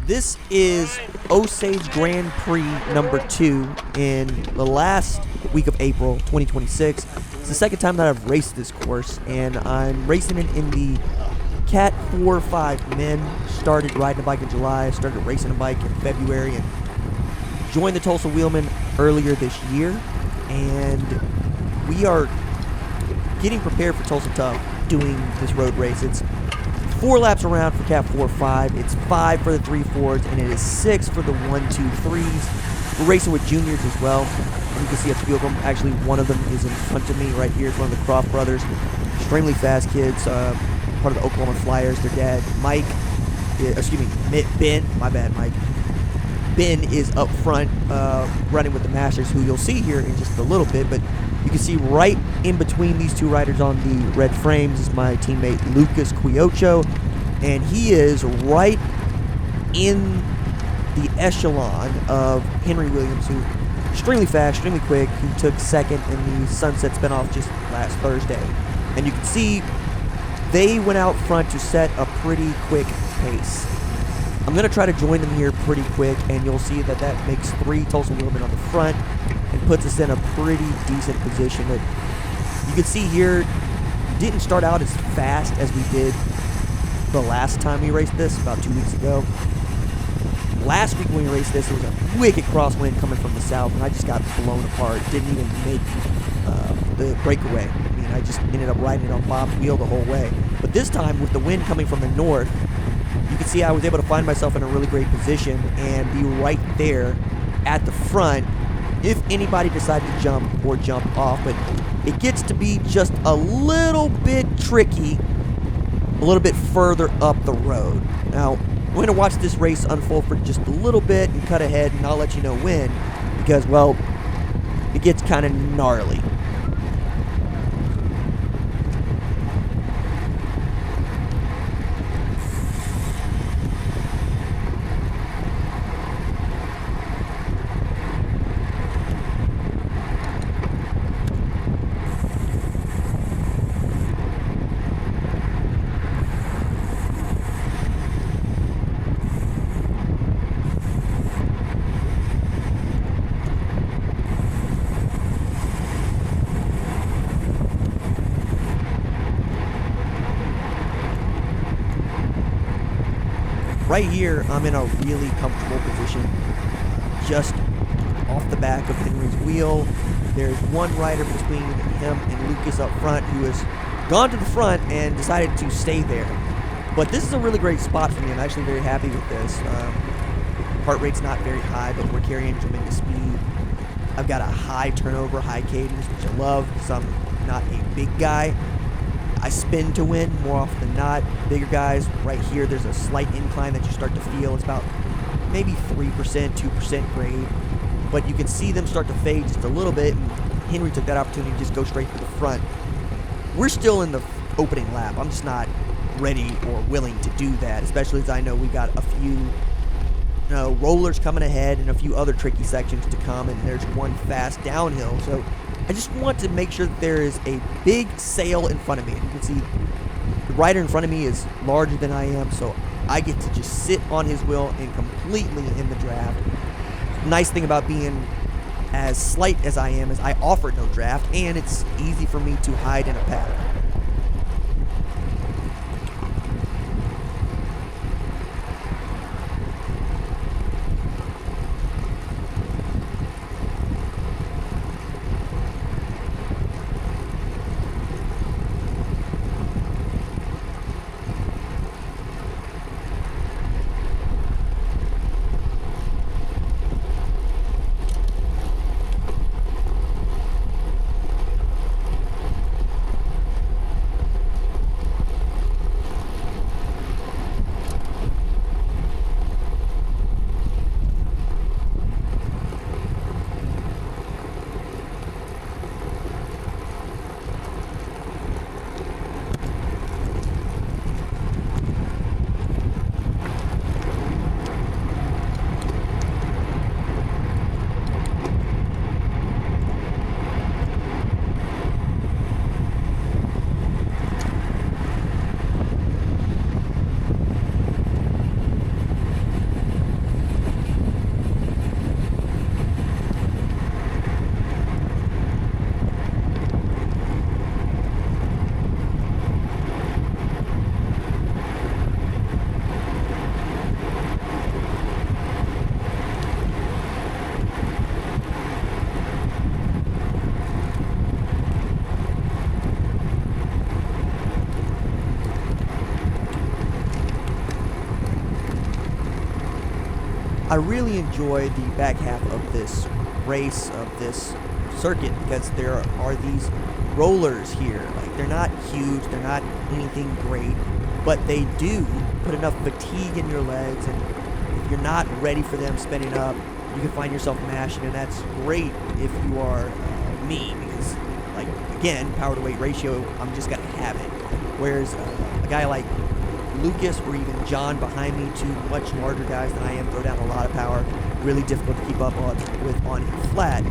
This is Osage Grand Prix number 2 in the last week of April 2026. It's the second time that I've raced this course, and I'm racing it in the Cat 4-5 men. Started riding a bike in July, started racing a bike in February, and joined the Tulsa Wheelmen earlier this year. And we are getting prepared for Tulsa Tough doing this road race. It's 4 laps around for Cat 4-5. It's 5 for the 3-4s, and it is 6 for the 1-2-3s. We're racing with juniors as well. And you can see a few of them. Actually, one of them is in front of me right here. It's one of the Croft brothers. Extremely fast kids. Part of the Oklahoma Flyers. Their dad, Mike, Ben. My bad, Mike. Ben is up front running with the Masters, who you'll see here in just a little bit. But you can see right in between these two riders on the red frames is my teammate Lucas Quiocho, and he is right in the echelon of Henry Williams, who extremely fast, extremely quick. He took second in the Sunset Spinoff just last Thursday. And you can see they went out front to set a pretty quick pace. I'm going to try to join them here pretty quick, and you'll see that that makes 3 Tulsa Wheelmen on the front and puts us in a pretty decent position. But you can see here, didn't start out as fast as we did the last time we raced this, about 2 weeks ago. Last week when we raced this, it was a wicked crosswind coming from the south, and I just got blown apart. Didn't even make the breakaway. I mean, I just ended up riding it on Bob's wheel the whole way. But this time, with the wind coming from the north, you can see I was able to find myself in a really great position and be right there at the front if anybody decided to jump or jump off. But it gets to be just a little bit tricky a little bit further up the road. Now, we're going to watch this race unfold for just a little bit and cut ahead, and I'll let you know when, because, well, it gets kind of gnarly. Right here, I'm in a really comfortable position, just off the back of Henry's wheel. There's one rider between him and Lucas up front who has gone to the front and decided to stay there. But this is a really great spot for me. I'm actually very happy with this. Heart rate's not very high, but we're carrying tremendous speed. I've got a high turnover, high cadence, which I love because I'm not a big guy. I spin to win more often than not. Bigger guys, right here, there's a slight incline that you start to feel. It's about maybe 3%, 2% grade. But you can see them start to fade just a little bit, and Henry took that opportunity to just go straight for the front. We're still in the opening lap. I'm just not ready or willing to do that, especially as I know we got a few rollers coming ahead and a few other tricky sections to come, and there's one fast downhill. So I just want to make sure that there is a big sail in front of me. And you can see the rider in front of me is larger than I am, so I get to just sit on his wheel and completely in the draft. Nice thing about being as slight as I am is I offer no draft, and it's easy for me to hide in a pattern. I really enjoy the back half of this race, of this circuit, because there are these rollers here. Like, they're not huge, they're not anything great, but they do put enough fatigue in your legs, and if you're not ready for them spinning up, you can find yourself mashing, and that's great if you are me, because, like, again, power to weight ratio, I'm just gonna have it. Whereas a guy like Lucas or even John behind me, two much larger guys than I am, throw down a lot of power, really difficult to keep up with on a flat.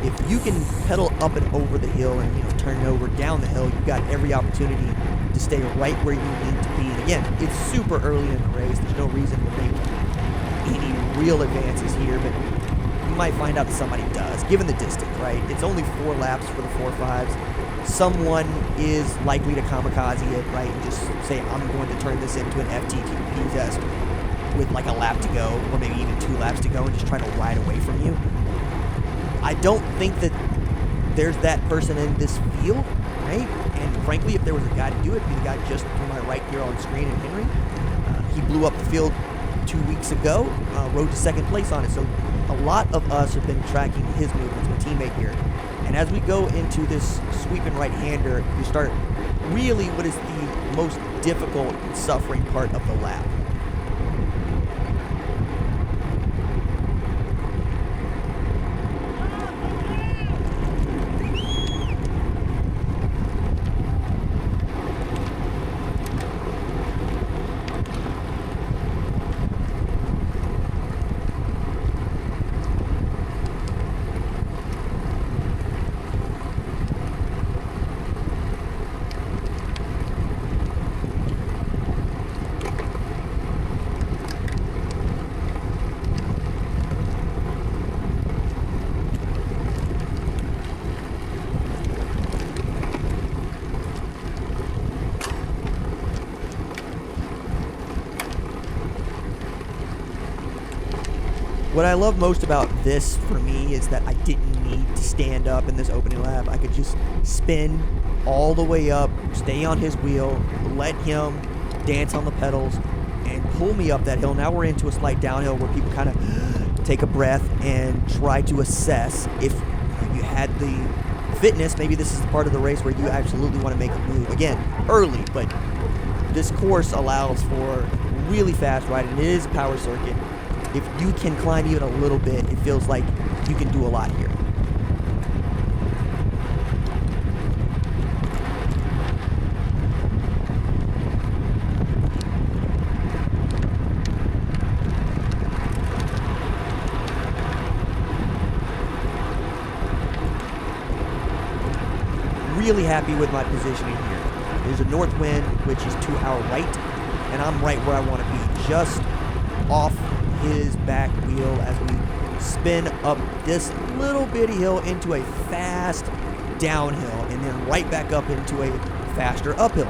If you can pedal up and over the hill and, you know, turn it over down the hill, you've got every opportunity to stay right where you need to be. And again, it's super early in the race. There's no reason to make any real advances here, but you might find out that somebody does, given the distance, right? It's only 4 laps for the 4.5s. Someone is likely to kamikaze it, right, and just say, I'm going to turn this into an FTP test with like a lap to go, or maybe even 2 laps to go, and just try to ride away from you. I don't think that there's that person in this field, right? And frankly, if there was a guy to do it, it'd be the guy just to my right here on screen in Henry. He blew up the field 2 weeks ago, rode to second place on it. So a lot of us have been tracking his movements, my teammate here. And as we go into this sweeping right-hander, you start really what is the most difficult and suffering part of the lap. What I love most about this for me is that I didn't need to stand up in this opening lap. I could just spin all the way up, stay on his wheel, let him dance on the pedals, and pull me up that hill. Now we're into a slight downhill where people kind of take a breath and try to assess if you had the fitness. Maybe this is the part of the race where you absolutely want to make a move. Again, early, but this course allows for really fast riding. It is a power circuit. If you can climb even a little bit, it feels like you can do a lot here. Really happy with my positioning here. There's a north wind, which is to our right, and I'm right where I want to be, just off his back wheel as we spin up this little bitty hill into a fast downhill and then right back up into a faster uphill.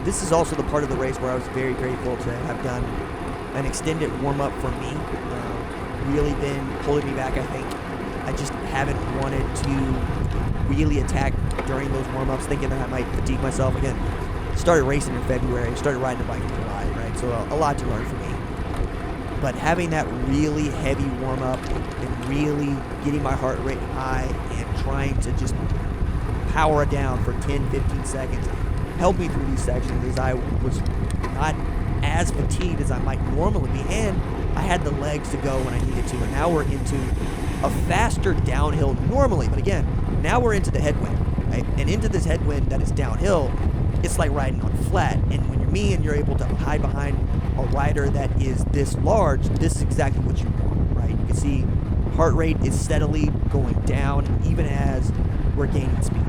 This is also the part of the race where I was very grateful to have done an extended warm-up for me. Really been pulling me back, I think. I just haven't wanted to really attack during those warm-ups, thinking that I might fatigue myself. Again, started racing in February, started riding a bike in July, right? So a lot to learn for me. But having that really heavy warm-up and really getting my heart rate high and trying to just power it down for 10, 15 seconds helped me through these sections, as I was not as fatigued as I might normally be, and I had the legs to go when I needed to. And now we're into a faster downhill normally, but again, now we're into the headwind, right? And into this headwind that is downhill, it's like riding on flat. And when you're me and you're able to hide behind a rider that is this large, this is exactly what you want, right? You can see heart rate is steadily going down even as we're gaining speed.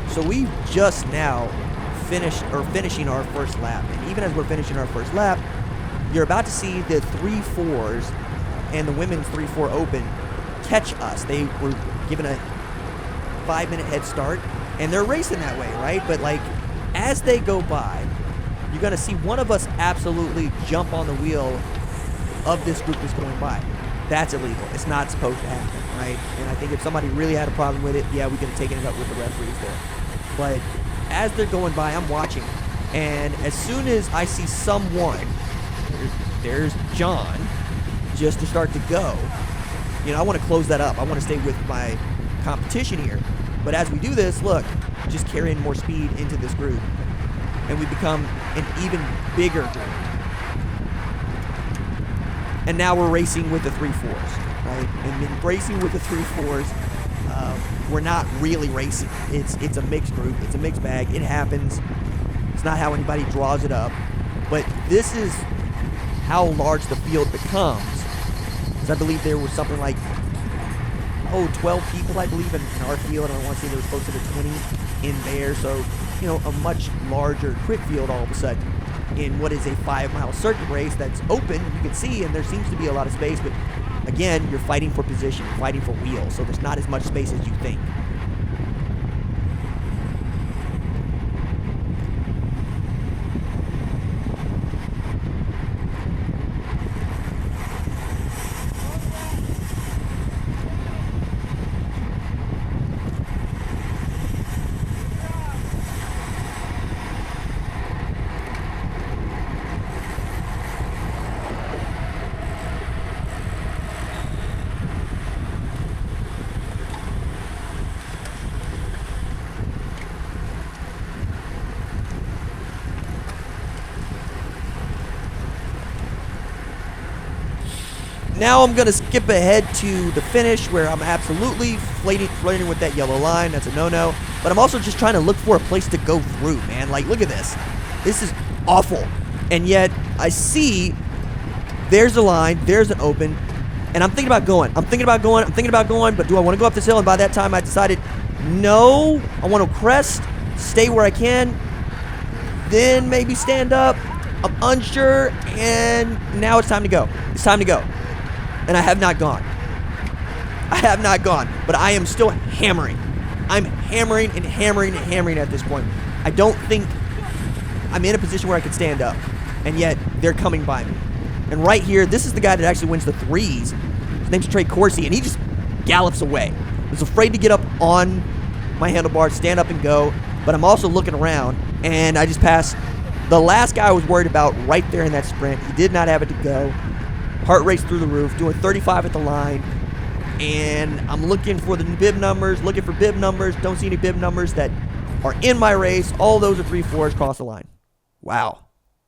So we've just now finishing our first lap. And even as we're finishing our first lap, you're about to see the 3-4s and the women's 3-4 open catch us. They were given a 5-minute head start, and they're racing that way, right? But like, as they go by, you're gonna see one of us absolutely jump on the wheel of this group that's going by. That's illegal. It's not supposed to happen, right? And I think if somebody really had a problem with it, yeah, we could have taken it up with the referees there. But as they're going by, I'm watching, and as soon as I see someone, there's John, just to start to go, you know, I want to close that up. I want to stay with my competition here. But as we do this, look, just carrying more speed into this group, and we become an even bigger group. And now we're racing with the 3-4s, right? And in racing with the 3-4s, we're not really racing. It's a mixed group. It's a mixed bag. It happens. It's not how anybody draws it up. But this is how large the field becomes. Because I believe there was something like, 12 people, I believe, in our field. I want to say there was closer to 20 in there. So, you know, a much larger crit field all of a sudden. In what is a 5-mile circuit race that's open, you can see, and there seems to be a lot of space, but again, you're fighting for position, you're fighting for wheels, so there's not as much space as you think. Now I'm going to skip ahead to the finish where I'm absolutely flirting with that yellow line. That's a no-no. But I'm also just trying to look for a place to go through, man. Like, look at this. This is awful. And yet I see there's a line, there's an open, and I'm thinking about going. I'm thinking about going, but do I want to go up this hill? And by that time I decided, no, I want to crest, stay where I can, then maybe stand up. I'm unsure, and now it's time to go. It's time to go. And I have not gone. I have not gone, but I am still hammering. I'm hammering and hammering and hammering at this point. I don't think I'm in a position where I can stand up, and yet they're coming by me. And right here, this is the guy that actually wins the 3s. His name's TREK Domane, and he just gallops away. I was afraid to get up on my handlebars, stand up and go, but I'm also looking around, and I just passed the last guy I was worried about right there in that sprint. He did not have it to go. Heart race through the roof, doing 35 at the line, and I'm looking for the bib numbers, don't see any bib numbers that are in my race. All those are 3-4s across the line. Wow.